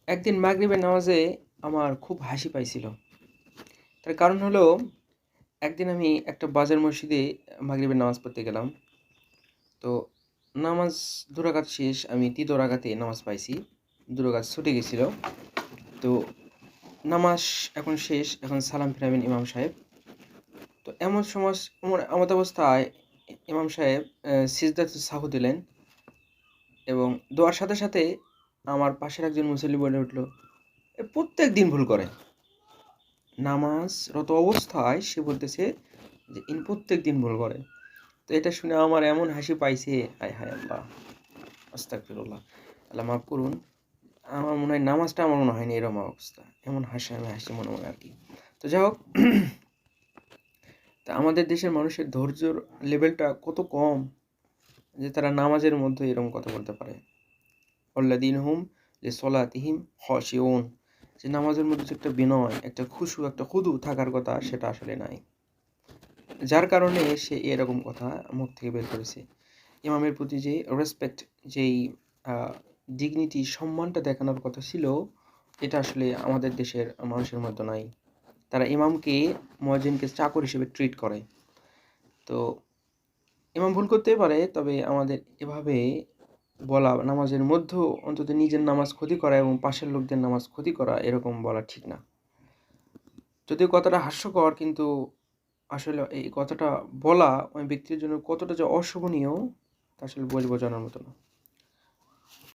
একদিন মাগরিবের নামাজে আমার খুব হাসি পাইছিল। তার কারণ হলো, একদিন আমি একটা বাজার মসজিদে মাগরিবের নামাজ পড়তে গেলাম। তো নামাজ ২ রাকাত শেষ, আমি ৩য় রাকাতে নামাজ পাইছি। ২ রাকাত ছুটে গেছিল। তো নামাজ এখন শেষ, এখন সালাম ফিরাবেন ইমাম সাহেব। তো এমন সময় এমত অবস্থায় ইমাম সাহেব সিজদাতুস সাহু দিলেন এবং দোয়ার সাথে, সাথে আমার পাশের একজন মুসল্লি বলে উঠল, "এ প্রত্যেকদিন ভুল করে।" নামাজরত অবস্থায় সে বলতেছে যে ইনি প্রত্যেকদিন ভুল করে। তো এটা শুনে আমার এমন হাসি পাইছে, হায়, হায় আল্লাহ! আস্তাগফিরুল্লাহ। আল্লাহ মাফ করুন। আমার মনে হয় নামাজটা আমার মনে হয়নি এরকম অবস্থা। এমন হাসি আমি হাসি মনে, মনে আরকি। তো যাই হোক, তা আমাদের দেশের মানুষের ধৈর্যর লেভেলটা কত কম যে তারা নামাজের মধ্যে এরকম কথা বলতে পারে। ওয়াল্লাযীনা হুম লিসলাতিহিম খাশিউন, যে নামাজের মধ্যে যে একটা বিনয়, একটা খুশু, একটা খুদু থাকার কথা সেটা আসলে নাই। যার কারণে সে এরকম কথা মুখ থেকে বের করেছে। ইমামের প্রতি যে রেসপেক্ট, যেই আ ডিগনিটি, সম্মানটা দেখানোর কথা ছিল, এটা আসলে আমাদের দেশের মানুষের মধ্যে নাই। তারা ইমামকে, মুয়াজ্জিনকে চাকর হিসেবে ট্রিট করে। তো ইমাম ভুল করতেই পারে, তবে আমাদের এভাবে বলা, নামাজের মধ্যেও অন্তত নিজের নামাজ ক্ষতি করা এবং পাশের লোকদের নামাজ ক্ষতি করা, এরকম বলা ঠিক না। যদিও কথাটা হাস্যকর, কিন্তু আসলে এই কথাটা বলা ওই ব্যক্তির জন্য কতটা যে অশোভনীয় তা আসলে বলে বোঝানোর মতো না।